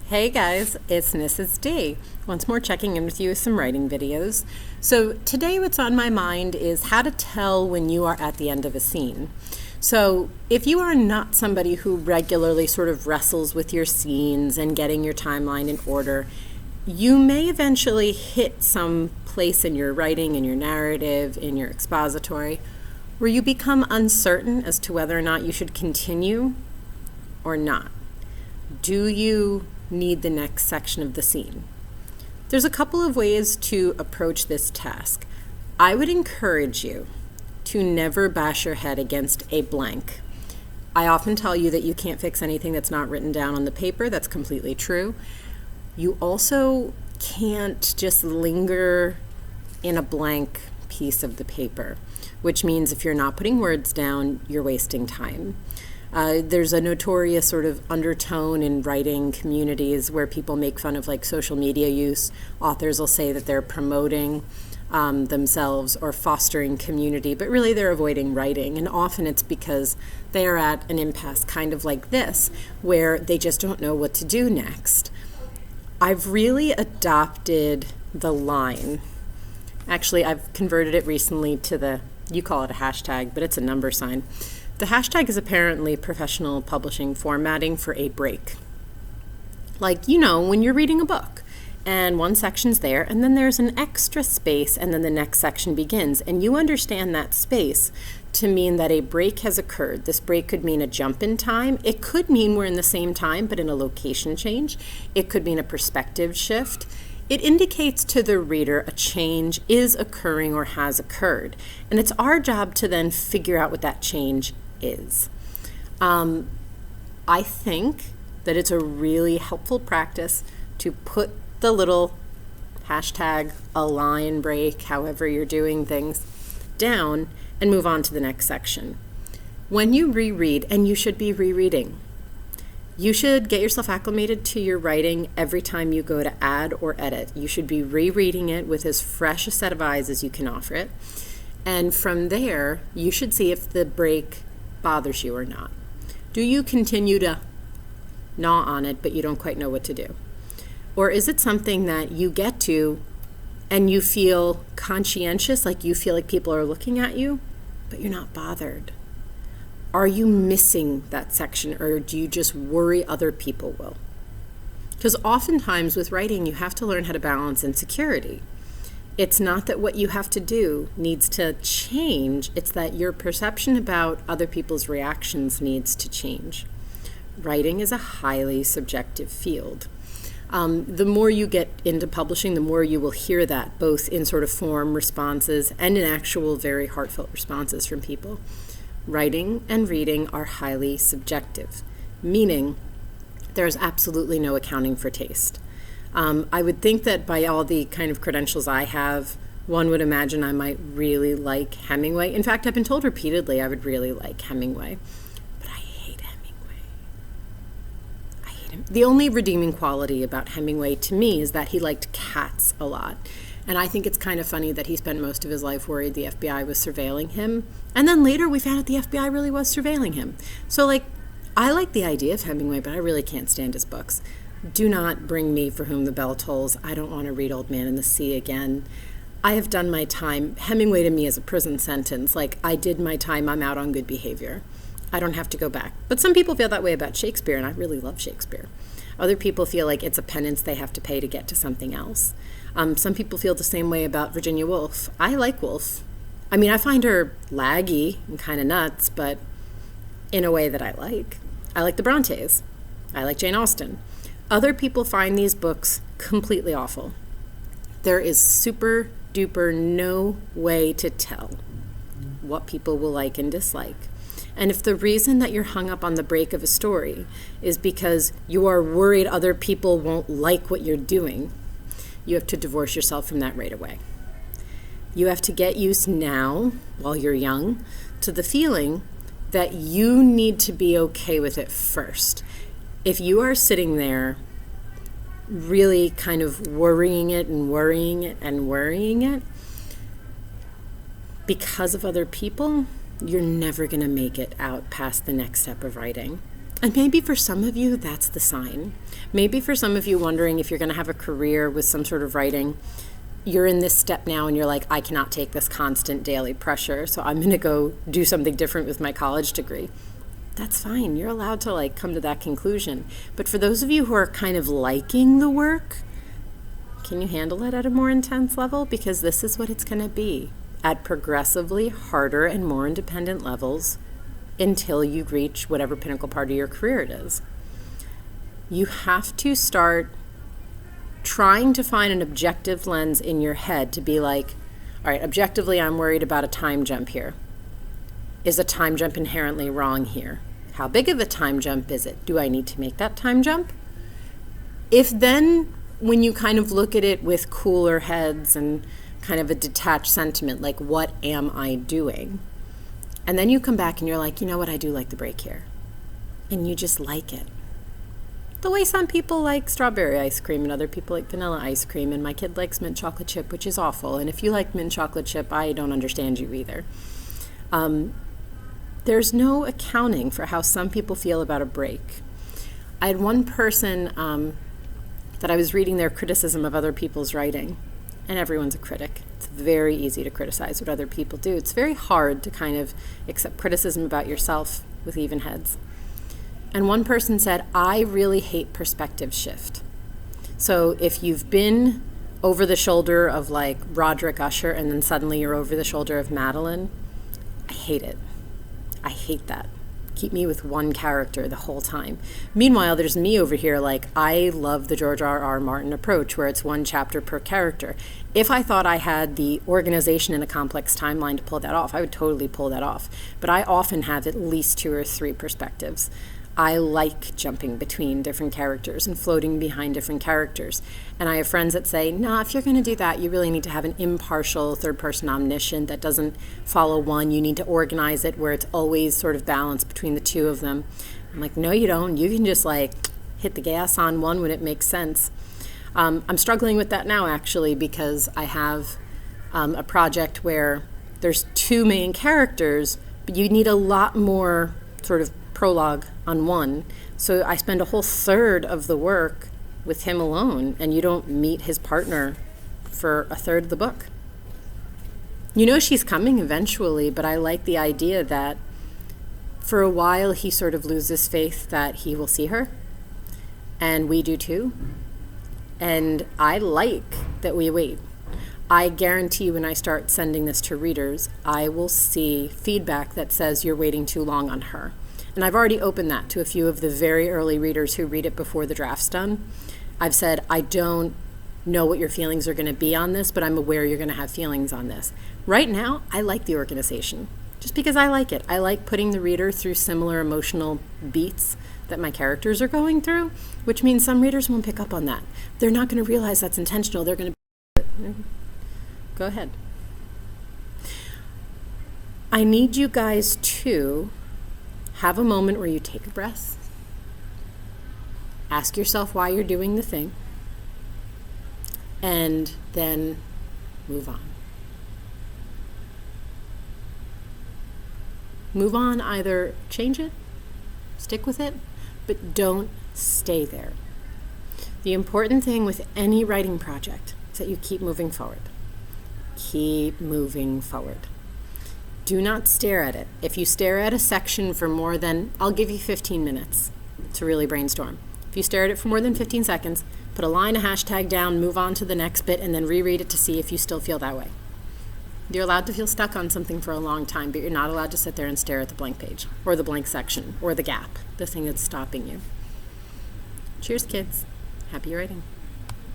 Hey guys, it's Mrs. D. Once more checking in with you with some writing videos. So today what's on my mind is how to tell when you are at the end of a scene. So if you are not somebody who regularly sort of wrestles with your scenes and getting your timeline in order, you may eventually hit some place in your writing, in your narrative, in your expository, where you become uncertain as to whether or not you should continue or not. Do you need the next section of the scene? There's a couple of ways to approach this task. I would encourage you to never bash your head against a blank. I often tell you that you can't fix anything that's not written down on the paper. That's completely true. You also can't just linger in a blank piece of the paper, which means if you're not putting words down, you're wasting time. There's a notorious sort of undertone in writing communities where people make fun of like social media use. Authors will say that they're promoting themselves or fostering community, but really they're avoiding writing. And often it's because they are at an impasse, kind of like this, where they just don't know what to do next. I've really adopted the line. Actually, I've converted it recently to you call it a hashtag, but it's a number sign. The hashtag is apparently professional publishing formatting for a break. Like, when you're reading a book and one section's there and then there's an extra space and then the next section begins, and you understand that space to mean that a break has occurred. This break could mean a jump in time. It could mean we're in the same time but in a location change. It could mean a perspective shift. It indicates to the reader a change is occurring or has occurred. And it's our job to then figure out what that change is. I think that it's a really helpful practice to put the little hashtag, a line break, however you're doing things, down and move on to the next section. When you reread, and you should be rereading, you should get yourself acclimated to your writing every time you go to add or edit. You should be rereading it with as fresh a set of eyes as you can offer it. And from there, you should see if the break bothers you or not. Do you continue to gnaw on it, but you don't quite know what to do? Or is it something that you get to and you feel conscientious, like you feel like people are looking at you, but you're not bothered? Are you missing that section, or do you just worry other people will? Because oftentimes with writing, you have to learn how to balance insecurity. It's not that what you have to do needs to change, it's that your perception about other people's reactions needs to change. Writing is a highly subjective field. The more you get into publishing, the more you will hear that, both in sort of form responses and in actual very heartfelt responses from people. Writing and reading are highly subjective, meaning there's absolutely no accounting for taste. I would think that by all the kind of credentials I have, one would imagine I might really like Hemingway. In fact, I've been told repeatedly I would really like Hemingway, but I hate Hemingway. I hate him. The only redeeming quality about Hemingway to me is that he liked cats a lot. And I think it's kind of funny that he spent most of his life worried the FBI was surveilling him. And then later we found out the FBI really was surveilling him. So I like the idea of Hemingway, but I really can't stand his books. Do not bring me For Whom the Bell Tolls. I don't want to read Old Man in the Sea again. I have done my time. Hemingway to me is a prison sentence. I did my time, I'm out on good behavior. I don't have to go back. But some people feel that way about Shakespeare, and I really love Shakespeare. Other people feel like it's a penance they have to pay to get to something else. Some people feel the same way about Virginia Woolf. I like Woolf. I mean, I find her laggy and kind of nuts, but in a way that I like. I like the Brontes. I like Jane Austen. Other people find these books completely awful. There is super duper no way to tell what people will like and dislike. And if the reason that you're hung up on the break of a story is because you are worried other people won't like what you're doing, you have to divorce yourself from that right away. You have to get used now, while you're young, to the feeling that you need to be okay with it first. If you are sitting there really kind of worrying it and worrying it and worrying it because of other people, you're never going to make it out past the next step of writing. And maybe for some of you, that's the sign. Maybe for some of you wondering if you're going to have a career with some sort of writing, you're in this step now and you're like, I cannot take this constant daily pressure, so I'm going to go do something different with my college degree. That's fine. You're allowed to like come to that conclusion. But for those of you who are kind of liking the work, can you handle it at a more intense level? Because this is what it's going to be at progressively harder and more independent levels until you reach whatever pinnacle part of your career it is. You have to start trying to find an objective lens in your head to be like, all right, objectively, I'm worried about a time jump here. Is a time jump inherently wrong here? How big of a time jump is it? Do I need to make that time jump? If then, when you kind of look at it with cooler heads and kind of a detached sentiment, like, what am I doing? And then you come back and you're like, you know what, I do like the break here. And you just like it. The way some people like strawberry ice cream and other people like vanilla ice cream, and my kid likes mint chocolate chip, which is awful. And if you like mint chocolate chip, I don't understand you either. There's no accounting for how some people feel about a break. I had one person that I was reading their criticism of other people's writing, and everyone's a critic. It's very easy to criticize what other people do. It's very hard to kind of accept criticism about yourself with even heads. And one person said, I really hate perspective shift. So if you've been over the shoulder of like Roderick Usher and then suddenly you're over the shoulder of Madeline, I hate it. I hate that. Keep me with one character the whole time. Meanwhile, there's me over here like, I love the George R.R. Martin approach where it's one chapter per character. If I thought I had the organization in a complex timeline to pull that off, I would totally pull that off. But I often have at least 2 or 3 perspectives. I like jumping between different characters and floating behind different characters. And I have friends that say, nah, if you're going to do that, you really need to have an impartial third-person omniscient that doesn't follow one. You need to organize it where it's always sort of balanced between the 2 of them. I'm like, no, you don't. You can just like hit the gas on one when it makes sense. I'm struggling with that now, actually, because I have a project where there's 2 main characters, but you need a lot more sort of prologue on one. So I spend a whole third of the work with him alone, and you don't meet his partner for a third of the book. You know she's coming eventually, but I like the idea that for a while he sort of loses faith that he will see her, and we do too. And I like that we wait. I guarantee when I start sending this to readers, I will see feedback that says you're waiting too long on her. And I've already opened that to a few of the very early readers who read it before the draft's done. I've said, I don't know what your feelings are going to be on this, but I'm aware you're going to have feelings on this. Right now, I like the organization, just because I like it. I like putting the reader through similar emotional beats that my characters are going through, which means some readers won't pick up on that. They're not going to realize that's intentional. They're going to... Go ahead. I need you guys to have a moment where you take a breath, ask yourself why you're doing the thing, and then move on. Move on, either change it, stick with it, but don't stay there. The important thing with any writing project is that you keep moving forward. Keep moving forward. Do not stare at it. If you stare at a section for more than, I'll give you 15 minutes to really brainstorm. If you stare at it for more than 15 seconds, put a line, a hashtag down, move on to the next bit, and then reread it to see if you still feel that way. You're allowed to feel stuck on something for a long time, but you're not allowed to sit there and stare at the blank page, or the blank section, or the gap, the thing that's stopping you. Cheers, kids. Happy writing.